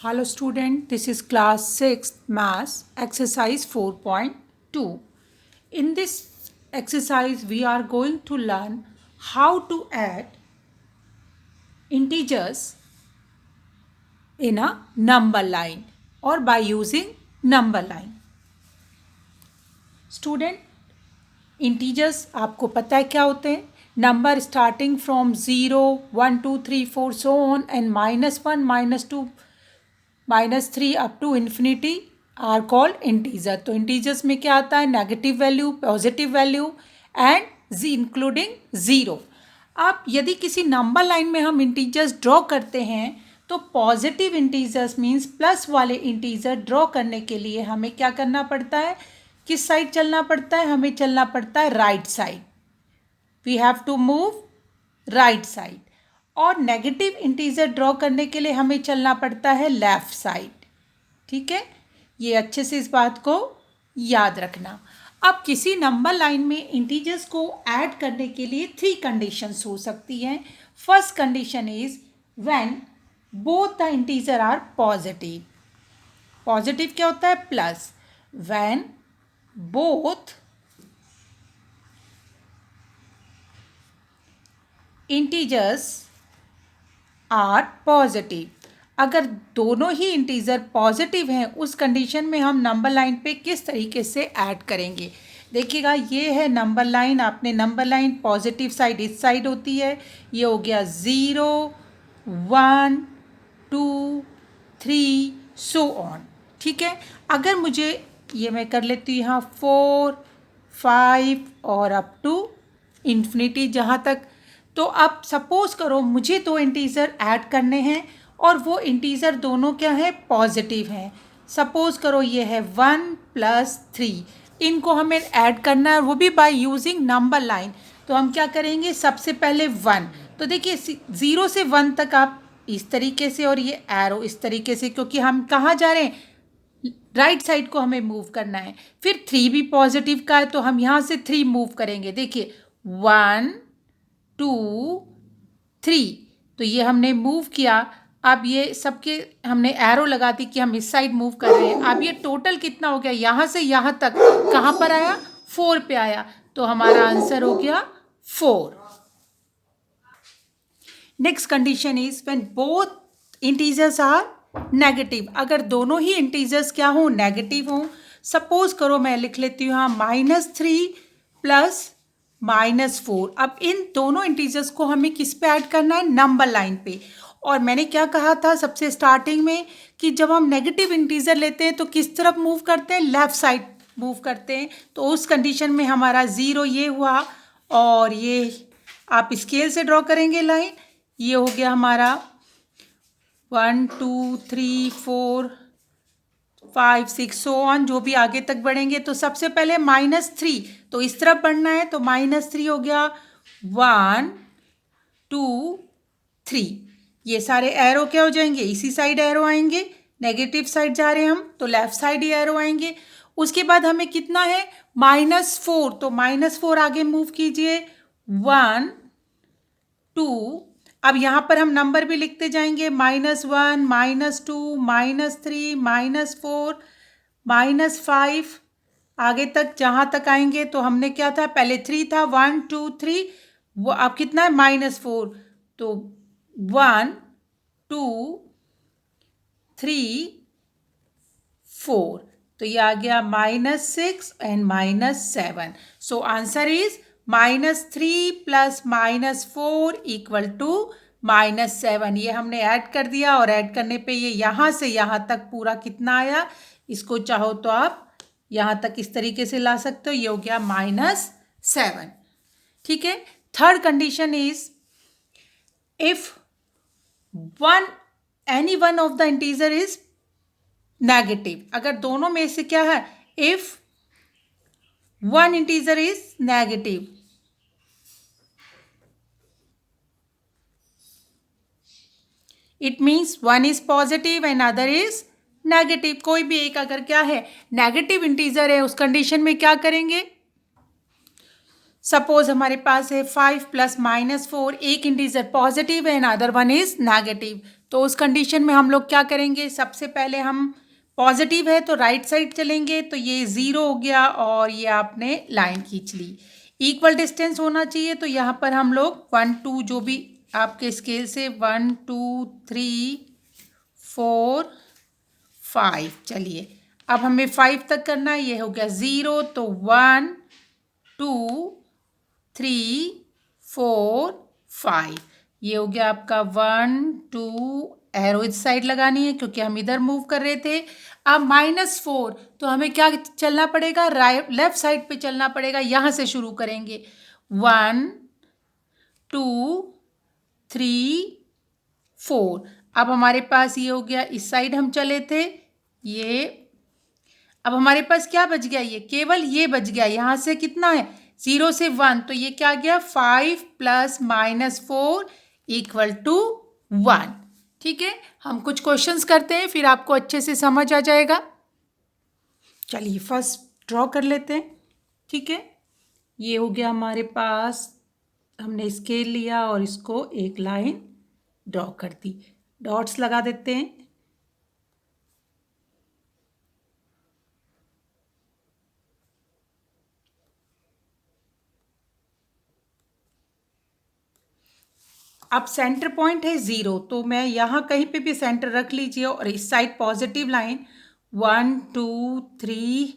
Hello student, this is class 6 maths exercise 4.2. In this exercise we are going to learn how to add integers in a number line or by using number line. Student, integers आपको पता है क्या होते हैं? Number starting from 0, 1, 2, 3, 4 so on and -1, -2, -3 up to infinity are called integer. तो integers में क्या आता है? Negative value, positive value and including zero. अब यदि किसी नंबर लाइन में हम इंटीजर्स ड्रॉ करते हैं तो पॉजिटिव इंटीजर्स मीन्स प्लस वाले इंटीजर ड्रॉ करने के लिए हमें क्या करना पड़ता है? किस साइड चलना पड़ता है? हमें चलना पड़ता है right side. We have to move right side. और नेगेटिव इंटीजर ड्रॉ करने के लिए हमें चलना पड़ता है लेफ़्ट साइड. ठीक है, ये अच्छे से इस बात को याद रखना. अब किसी नंबर लाइन में इंटीजर्स को ऐड करने के लिए 3 कंडीशंस हो सकती हैं. First condition is when both the integer are positive. Positive क्या होता है? Plus. When both integers are positive. अगर दोनों ही इंटीजर पॉजिटिव हैं उस कंडीशन में हम नंबर लाइन पे किस तरीके से ऐड करेंगे. देखिएगा, ये है नंबर लाइन. आपने नंबर लाइन पॉजिटिव साइड इस साइड होती है. ये हो गया 0, 1, 2, 3 सो ऑन. ठीक है, अगर मुझे ये मैं कर लेती हूँ यहाँ 4, 5 और अप टू इन्फिनिटी जहाँ तक. तो अब सपोज करो मुझे 2 इंटीजर ऐड करने हैं और वो इंटीजर दोनों क्या है? पॉजिटिव हैं. सपोज करो ये है 1 + 3. इनको हमें ऐड करना है, वो भी बाय यूजिंग नंबर लाइन. तो हम क्या करेंगे? सबसे पहले 1. तो देखिए 0 से 1 तक आप इस तरीके से और ये एरो इस तरीके से, क्योंकि हम कहाँ जा रहे हैं? राइट साइड को हमें मूव करना है. फिर 3 भी पॉजिटिव का है तो हम यहाँ से 3 मूव करेंगे. देखिए 1, 2, 3. तो ये हमने मूव किया. अब ये सबके हमने एरो लगा दी कि हम इस साइड मूव कर रहे हैं. अब ये टोटल कितना हो गया? यहाँ से यहाँ तक कहाँ पर आया? 4 पे आया. तो हमारा आंसर हो गया 4. Next condition is when both integers are negative. अगर दोनों ही इंटीजर्स क्या हो? नेगेटिव हो. सपोज करो मैं लिख लेती हूँ यहाँ -3 + -4. अब इन दोनों इंटीजर्स को हमें किस पे ऐड करना है? नंबर लाइन पे. और मैंने क्या कहा था सबसे स्टार्टिंग में कि जब हम नेगेटिव इंटीजर लेते हैं तो किस तरफ मूव करते हैं? लेफ़्ट साइड मूव करते हैं. तो उस कंडीशन में हमारा 0 ये हुआ और ये आप स्केल से ड्रॉ करेंगे लाइन. ये हो गया हमारा 1, 2, 3, 4, 5, 6 सो ऑन. जो भी आगे तक बढ़ेंगे तो सबसे पहले -3. तो इस तरफ बढ़ना है तो -3 हो गया. 1, 2, 3. ये सारे एरो क्या हो जाएंगे? इसी साइड एरो आएंगे. नेगेटिव साइड जा रहे हैं हम तो लेफ्ट साइड ही एरो आएंगे. उसके बाद हमें कितना है? -4. तो -4 आगे मूव कीजिए. 1, 2. अब यहाँ पर हम नंबर भी लिखते जाएंगे. -1, -2, -3, -4, -5. आगे तक जहाँ तक आएंगे तो हमने क्या था? पहले 3 था. 1, 2, 3. वो अब कितना है? -4. तो 1, 2, 3, 4. तो ये आ गया -6 एंड -7. So answer is -3 + -4 = -7. ये हमने ऐड कर दिया और ऐड करने पे ये यहाँ से यहाँ तक पूरा कितना आया? इसको चाहो तो आप यहाँ तक इस तरीके से ला सकते हो. ये हो गया -7. ठीक है. Third condition is if any one of the integer is negative. अगर दोनों में से क्या है? If one integer is negative, it means one is positive and other is negative. कोई भी एक अगर क्या है? नेगेटिव इंटीजर है, उस कंडीशन में क्या करेंगे? सपोज हमारे पास है 5 + -4. एक इंटीजर पॉजिटिव है and other one is negative. तो उस कंडीशन में हम लोग क्या करेंगे, सबसे पहले हम पॉजिटिव है तो राइट साइड चलेंगे, तो ये 0 हो गया और ये आपने लाइन खींच ली। इक्वल डिस्टेंस होना चाहिए, तो यहाँ पर हम लोग 1 2 जो भी आपके स्केल से 1 2 3 4 5, चलिए अब हमें 5 तक करना है। ये हो गया 0, तो 1 2 3 4 5, ये हो गया आपका 1 2, एरो इस साइड लगानी है क्योंकि हम इधर मूव कर रहे थे। अब -4, तो हमें क्या चलना पड़ेगा, राइट लेफ्ट साइड पे चलना पड़ेगा, यहाँ से शुरू करेंगे 1 2 3 4। अब हमारे पास ये हो गया, इस साइड हम चले थे, ये अब हमारे पास क्या बच गया, ये केवल ये बच गया। यहाँ से कितना है 0 से 1, तो ये क्या गया 5 + -4 = 1। ठीक है, हम कुछ क्वेश्चंस करते हैं फिर आपको अच्छे से समझ आ जाएगा। चलिए फर्स्ट ड्रॉ कर लेते हैं। ठीक है, ये हो गया हमारे पास, हमने स्केल लिया और इसको एक लाइन ड्रॉ कर दी, डॉट्स लगा देते हैं। अब सेंटर पॉइंट है 0, तो मैं यहाँ कहीं पे भी सेंटर रख लीजिए और इस साइड पॉजिटिव लाइन 1 2 3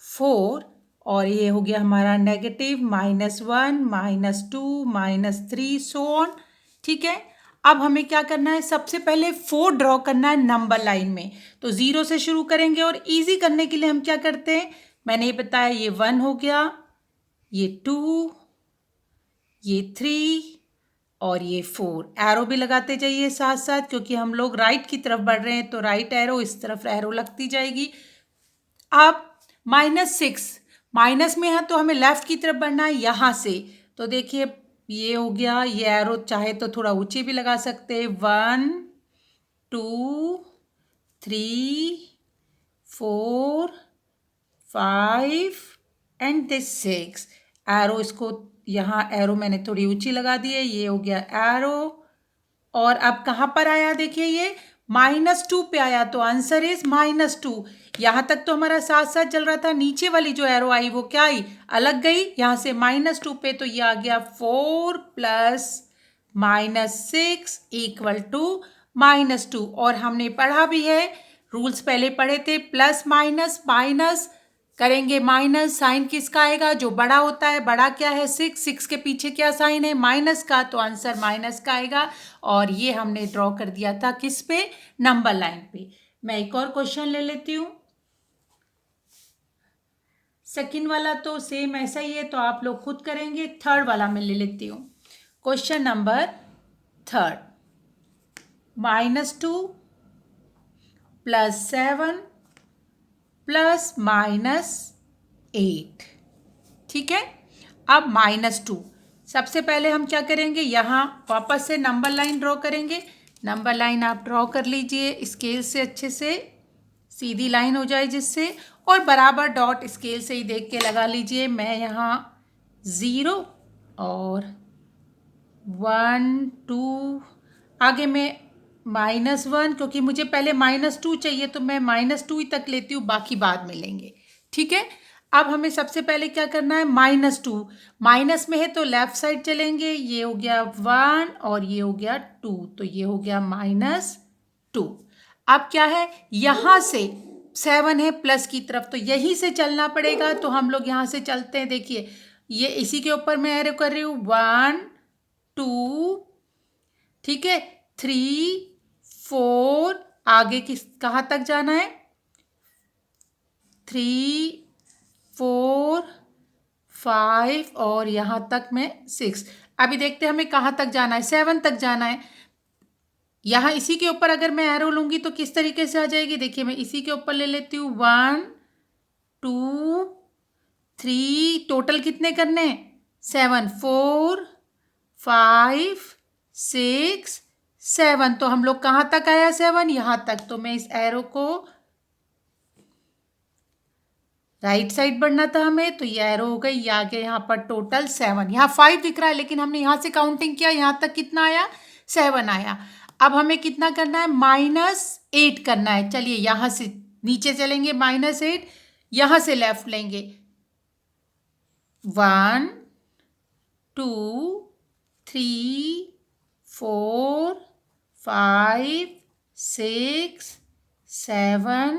4, और ये हो गया हमारा नेगेटिव -1 -2 -3 सो ऑन। ठीक है, अब हमें क्या करना है, सबसे पहले 4 ड्रॉ करना है नंबर लाइन में, तो 0 से शुरू करेंगे और इजी करने के लिए हम क्या करते हैं, मैंने ये बताया, ये 1 हो गया, ये 2, ये 3 और ये 4। एरो भी लगाते जाइए साथ साथ, क्योंकि हम लोग राइट की तरफ बढ़ रहे हैं तो राइट एरो, इस तरफ एरो लगती जाएगी। अब -6, माइनस में है तो हमें लेफ्ट की तरफ बढ़ना है यहाँ से, तो देखिए ये हो गया, ये एरो चाहे तो थोड़ा ऊंचे भी लगा सकते हैं, 1 2 3 4 5 एंड दिस 6। एरो इसको यहाँ एरो मैंने थोड़ी ऊंची लगा दी है, ये हो गया एरो। और अब कहाँ पर आया, देखिए ये -2 पे आया, तो आंसर इज -2। यहाँ तक तो हमारा साथ साथ चल रहा था, नीचे वाली जो एरो आई वो क्या आई, अलग गई यहाँ से -2 पे, तो ये आ गया 4 + -6 = -2। और हमने पढ़ा भी है, रूल्स पहले पढ़े थे, प्लस माइनस माइनस करेंगे माइनस, साइन किसका आएगा, जो बड़ा होता है, बड़ा क्या है 6, 6 के पीछे क्या साइन है, माइनस का, तो आंसर माइनस का आएगा। और ये हमने ड्रॉ कर दिया था किस पे, नंबर लाइन पे। मैं एक और क्वेश्चन ले लेती हूँ, सेकंड वाला तो सेम ऐसा ही है तो आप लोग खुद करेंगे, थर्ड वाला मैं ले लेती हूँ। Question number 3, -2 + 7 + -8। ठीक है, अब -2, सबसे पहले हम क्या करेंगे, यहाँ वापस से नंबर लाइन ड्रॉ करेंगे। नंबर लाइन आप ड्रॉ कर लीजिए स्केल से, अच्छे से सीधी लाइन हो जाए जिससे, और बराबर डॉट स्केल से ही देख के लगा लीजिए। मैं यहाँ 0 और 1 2, आगे मैं -1, क्योंकि मुझे पहले -2 चाहिए तो मैं -2 ही तक लेती हूँ, बाकी बाद में लेंगे। ठीक है, अब हमें सबसे पहले क्या करना है, -2, माइनस में है तो लेफ्ट साइड चलेंगे, ये हो गया 1 और ये हो गया 2, तो ये हो गया -2। अब क्या है, यहाँ से 7 है प्लस की तरफ, तो यहीं से चलना पड़ेगा, तो हम लोग यहाँ से चलते हैं। देखिए ये इसी के ऊपर मैं एरो कर रही हूँ, 1 2, ठीक है, 3 4, आगे किस कहाँ तक जाना है, 3 4 5 और यहाँ तक मैं 6। अभी देखते हैं हमें कहाँ तक जाना है, 7 तक जाना है। यहाँ इसी के ऊपर अगर मैं एरो लूँगी तो किस तरीके से आ जाएगी, देखिए मैं इसी के ऊपर ले लेती हूँ, 1 2 3, टोटल कितने करने हैं 7, 4 5 6 7, तो हम लोग कहाँ तक आया 7, यहाँ तक। तो मैं इस एरो को राइट साइड बढ़ना था हमें, तो ये एरो हो गई, ये आ गया यहाँ पर टोटल 7। यहाँ 5 दिख रहा है लेकिन हमने यहाँ से काउंटिंग किया, यहाँ तक कितना आया 7 आया। अब हमें कितना करना है, -8 करना है। चलिए यहाँ से नीचे चलेंगे, -8 यहाँ से लेफ्ट लेंगे, 1 2 3 4 5 6 7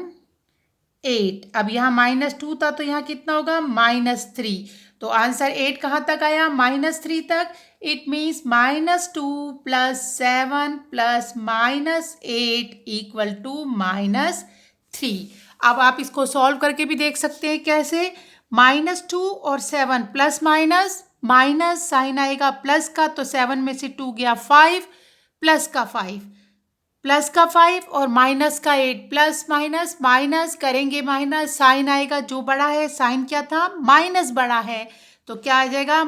8। अब यहाँ -2 था तो यहाँ कितना होगा, -3। तो आंसर 8 कहाँ तक आया, -3 तक। It means -2 + 7 + -8 = -3। अब आप इसको सॉल्व करके भी देख सकते हैं कैसे, -2 और 7 प्लस माइनस, माइनस साइन आएगा प्लस का, तो 7 में से 2 गया 5, प्लस का 5, प्लस का 5 और माइनस का 8, प्लस माइनस, माइनस करेंगे माइनस, साइन आएगा जो बड़ा है, साइन क्या था, माइनस बड़ा है, तो क्या आ जाएगा,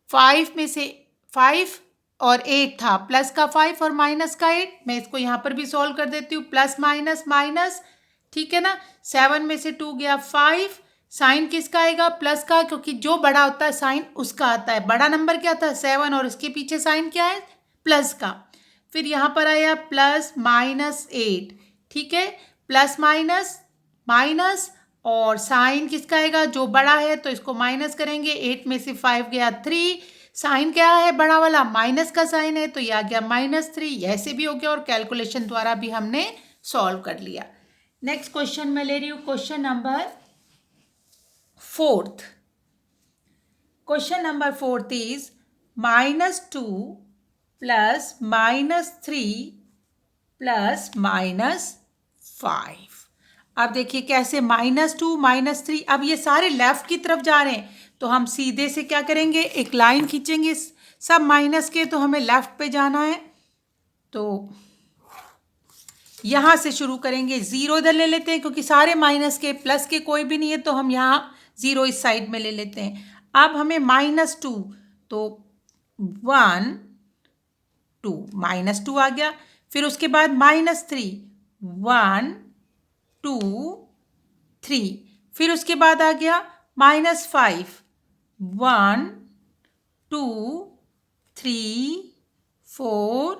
5 में से 5 और 8 था, प्लस का 5 और माइनस का 8। मैं इसको यहाँ पर भी सॉल्व कर देती हूँ, प्लस माइनस माइनस, ठीक है ना। 7 में से 2 गया 5, साइन किसका आएगा, प्लस का, क्योंकि जो बड़ा होता है साइन उसका आता है। बड़ा नंबर क्या था, 7, और इसके पीछे साइन क्या है, प्लस का। फिर यहाँ पर आया +-8, ठीक है, प्लस माइनस माइनस, और साइन किसका आएगा, जो बड़ा है, तो इसको माइनस करेंगे, 8 में से 5 गया 3, साइन क्या है बड़ा वाला, माइनस का साइन है, तो यह आ गया -3। ऐसे भी हो गया, और कैलकुलेशन द्वारा भी हमने सॉल्व कर लिया। नेक्स्ट क्वेश्चन मैं ले रही हूँ, question number 4। Question number 4 is -2 + -3 + -5। अब देखिए कैसे, -2 -3, अब ये सारे लेफ्ट की तरफ जा रहे हैं, तो हम सीधे से क्या करेंगे, एक लाइन खींचेंगे, सब माइनस के, तो हमें लेफ्ट पे जाना है, तो यहाँ से शुरू करेंगे, 0 इधर ले लेते हैं क्योंकि सारे माइनस के, प्लस के कोई भी नहीं है, तो हम यहाँ 0 इस साइड में ले लेते हैं। अब हमें -2, तो 1 2 -2 आ गया, फिर उसके बाद -3 1 2 3, फिर उसके बाद आ गया -5 1 2 3 4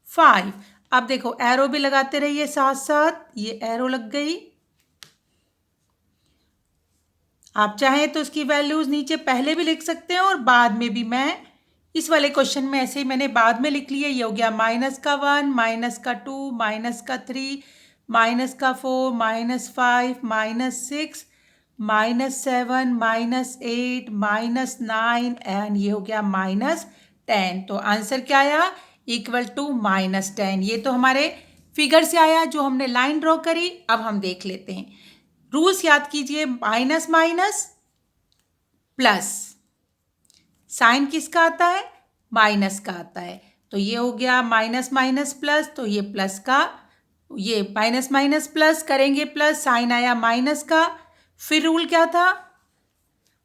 5। अब देखो एरो भी लगाते रहिए साथ साथ, ये एरो लग गई। आप चाहें तो इसकी वैल्यूज नीचे पहले भी लिख सकते हैं, और बाद में भी, मैं इस वाले क्वेश्चन में ऐसे ही मैंने बाद में लिख लिया। ये हो गया -1 -2 -3 -4 -5 -6 -7 -8 -9, एंड ये हो गया -10। तो आंसर क्या आया, =-10। ये तो हमारे फिगर से आया जो हमने लाइन ड्रॉ करी। अब हम देख लेते हैं, रूल्स याद कीजिए, माइनस माइनस प्लस, साइन किसका आता है, माइनस का आता है, तो ये हो गया माइनस माइनस प्लस, तो ये प्लस का, ये माइनस माइनस प्लस करेंगे प्लस, साइन आया माइनस का। फिर रूल क्या था,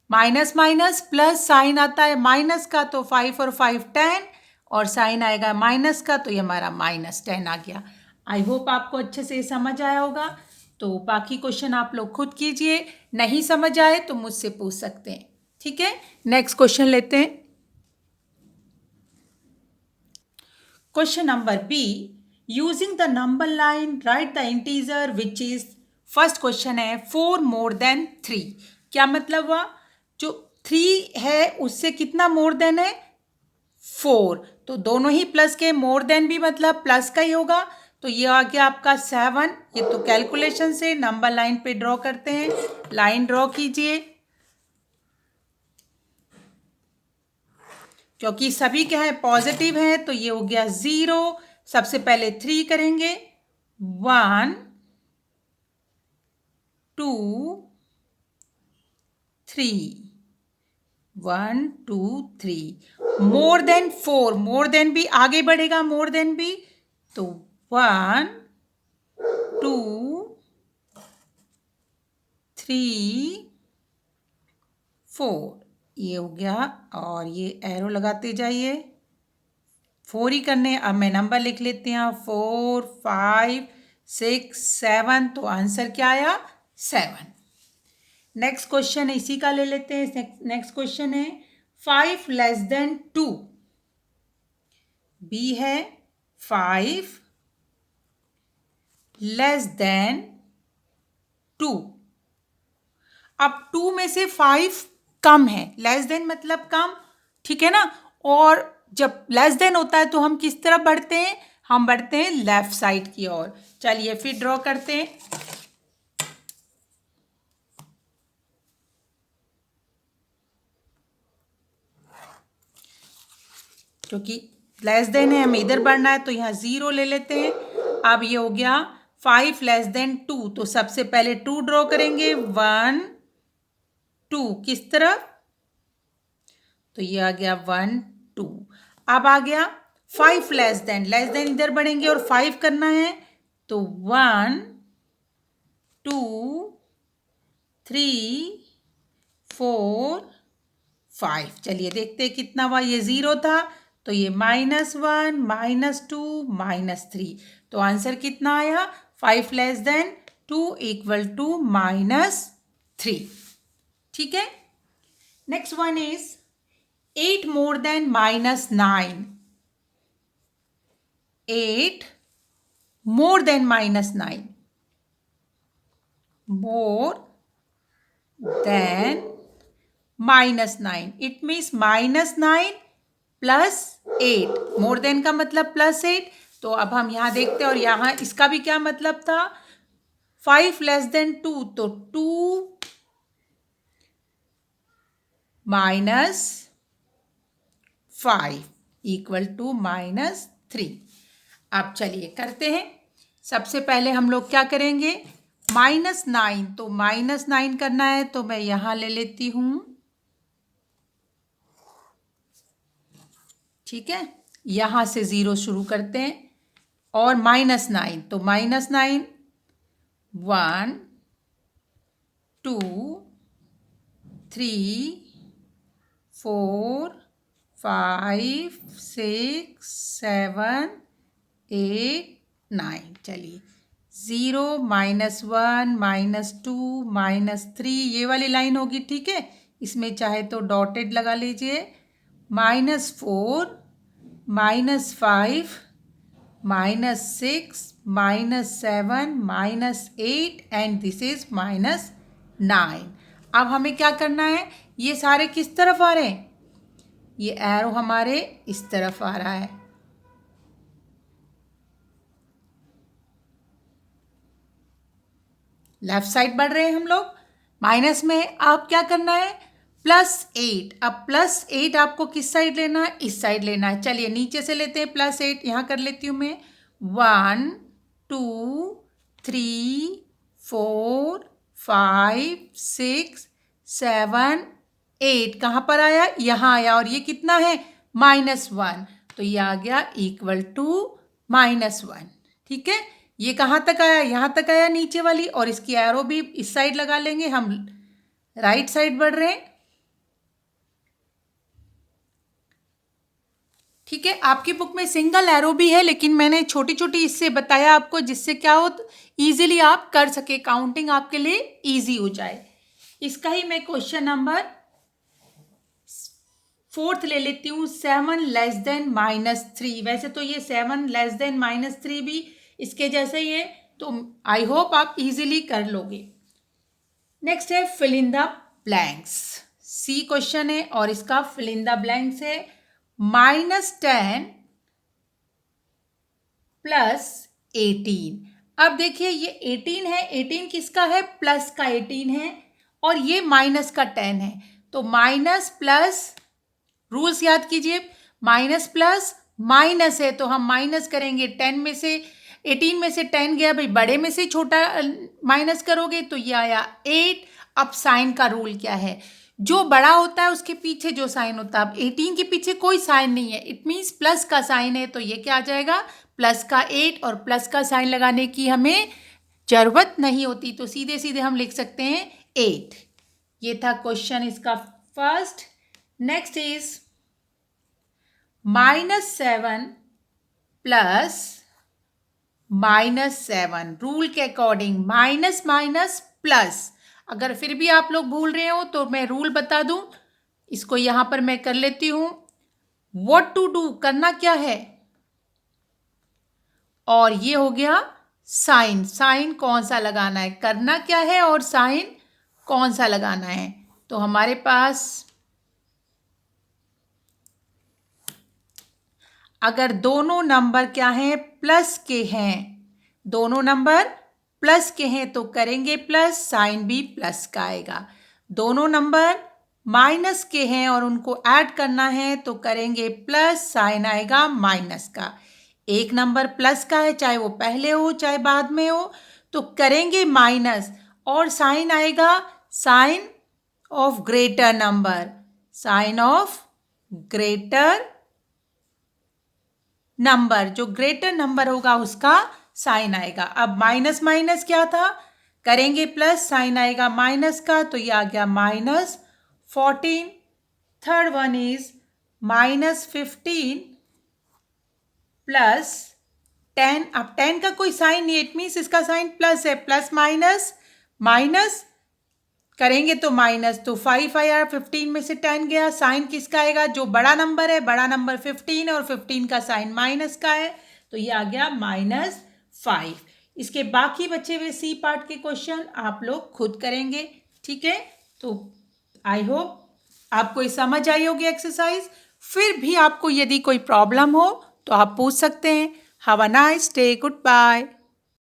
माइनस माइनस प्लस, साइन आता है माइनस का, तो 5 और 5 10, और साइन आएगा माइनस का, तो ये हमारा -10 आ गया। आई होप आपको अच्छे से समझ आया होगा। तो बाकी क्वेश्चन आप लोग खुद कीजिए, नहीं समझ आए तो मुझसे पूछ सकते हैं, ठीक है। नेक्स्ट क्वेश्चन लेते हैं, question number B, using the number line write the integer which is, first question है 4 मोर देन 3। क्या मतलब हुआ, जो 3 है उससे कितना मोर देन है, 4, तो दोनों ही प्लस के, मोर देन भी मतलब प्लस का ही होगा, तो ये आ गया आपका 7। ये तो कैलकुलेशन से नंबर लाइन पे ड्रॉ करते हैं, लाइन ड्रॉ कीजिए, क्योंकि सभी क्या है, पॉजिटिव है, तो ये हो गया 0। सबसे पहले 3 करेंगे, 1 2 3, 1 2 3, मोर देन 4, मोर देन भी आगे बढ़ेगा, मोर देन भी, तो 1 2 3 4, ये हो गया, और ये एरो लगाते जाइए, 4 ही करने। अब मैं नंबर लिख लेती हूँ, 4 5 6 7, तो आंसर क्या आया, 7। नेक्स्ट क्वेश्चन इसी का ले लेते हैं। नेक्स्ट क्वेश्चन है 5 < 2, बी है 5 लेस देन 2। अब 2 में से 5 कम है, लेस देन मतलब कम, ठीक है ना। और जब लेस देन होता है तो हम किस तरफ बढ़ते हैं, हम बढ़ते हैं लेफ्ट साइड की ओर। चलिए फिर ड्रॉ करते हैं। क्योंकि लेस देन है, हमें इधर बढ़ना है, तो यहाँ 0 ले लेते हैं। अब ये हो गया 5 लेस देन 2, तो सबसे पहले 2 ड्रॉ करेंगे, 1 2 किस तरफ, तो ये आ गया 1 2। अब आ गया 5 लेस देन इधर बढ़ेंगे और 5 करना है, तो 1 2 3 4 5। चलिए देखते हैं कितना हुआ, ये 0 था तो ये -1 -2 -3, तो आंसर कितना आया, 5 लेस देन 2 इक्वल टू -3। ठीक है। Next one is 8 more than -9। 8 more than -9, more than -9, it means -9 plus 8, more than का मतलब +8। तो अब हम यहाँ देखते हैं, और यहाँ इसका भी क्या मतलब था, 5 लेस देन 2, तो 2 -5 इक्वल टू -3। अब चलिए करते हैं। सबसे पहले हम लोग क्या करेंगे, -9, तो -9 करना है, तो मैं यहाँ ले लेती हूँ, ठीक है। यहाँ से 0 शुरू करते हैं, और -9, तो -9 1 2 3 4 5 6 7 8 9। चलिए 0 -1 -2 -3, ये वाली लाइन होगी, ठीक है। इसमें चाहे तो डॉटेड लगा लीजिए, -4 -5 -6 -7 -8 एंड दिस इज -9। अब हमें क्या करना है, ये सारे किस तरफ आ रहे हैं, ये एरो हमारे इस तरफ आ रहा है, लेफ्ट साइड बढ़ रहे हैं हम लोग। माइनस में आप क्या करना है, +8। अब +8 आपको किस साइड लेना है, इस साइड लेना है। चलिए नीचे से लेते हैं +8, यहाँ कर लेती हूँ मैं, 1 2 3 4 5 6 7 8, कहाँ पर आया, यहाँ आया, और ये कितना है, -1, तो ये आ गया इक्वल टू -1। ठीक है, ये कहाँ तक आया, यहाँ तक आया नीचे वाली, और इसकी एरो भी इस साइड लगा लेंगे, हम राइट साइड बढ़ रहे हैं। ठीक है, आपकी बुक में सिंगल एरो भी है, लेकिन मैंने छोटी छोटी इससे बताया आपको, जिससे क्या हो, इजीली आप कर सके, काउंटिंग आपके लिए इजी हो जाए। इसका ही मैं क्वेश्चन नंबर 4 ले लेती हूँ, 7 लेस देन -3। वैसे तो ये 7 लेस देन -3 भी इसके जैसे ही है, तो आई होप आप इजीली कर लोगे। नेक्स्ट है fill in the blanks. C question है और इसका फिल इन द ब्लैंक्स है, -10 + 18। अब देखिए ये 18 है, 18 किसका है, प्लस का 18 है, और ये माइनस का 10 है, तो माइनस प्लस, रूल्स याद कीजिए, माइनस प्लस माइनस है, तो हम माइनस करेंगे, 10 में से 18 में से 10 गया, भाई बड़े में से छोटा माइनस करोगे, तो ये आया 8। अब साइन का रूल क्या है, जो बड़ा होता है उसके पीछे जो साइन होता है, अब 18 के पीछे कोई साइन नहीं है, इट मीन्स प्लस का साइन है, तो ये क्या आ जाएगा, प्लस का 8, और प्लस का साइन लगाने की हमें जरूरत नहीं होती, तो सीधे सीधे हम लिख सकते हैं 8। ये था क्वेश्चन इसका फर्स्ट। नेक्स्ट इज -7 + -7, रूल के अकॉर्डिंग माइनस माइनस प्लस। अगर फिर भी आप लोग भूल रहे हो तो मैं रूल बता दूं, इसको यहाँ पर मैं कर लेती हूँ। व्हाट टू डू, करना क्या है, और ये हो गया साइन। साइन कौन सा लगाना है, करना क्या है और साइन कौन सा लगाना है। तो हमारे पास अगर दोनों नंबर क्या हैं, प्लस के हैं, दोनों नंबर प्लस के हैं तो करेंगे प्लस, साइन भी प्लस का आएगा। दोनों नंबर माइनस के हैं और उनको ऐड करना है तो करेंगे प्लस, साइन आएगा माइनस का। एक नंबर प्लस का है, चाहे वो पहले हो चाहे बाद में हो, तो करेंगे माइनस और साइन आएगा sign of greater number, sign of greater number, जो ग्रेटर नंबर होगा उसका साइन आएगा। अब माइनस माइनस क्या था, करेंगे प्लस, साइन आएगा माइनस का, तो ये आ गया -14। Third one is -15 plus 10। अब 10 का कोई साइन नहीं, इट मीन्स इसका साइन प्लस है, प्लस माइनस माइनस करेंगे तो माइनस, तो 5 आया, 15 में से 10 गया, साइन किसका आएगा, जो बड़ा नंबर है, बड़ा नंबर 15 और 15 का साइन माइनस का है, तो ये आ गया -5। इसके बाकी बचे हुए सी पार्ट के क्वेश्चन आप लोग खुद करेंगे, ठीक है। तो आई होप आपको ये समझ आई होगी एक्सरसाइज। फिर भी आपको यदि कोई प्रॉब्लम हो तो आप पूछ सकते हैं। Have a nice day, good bye.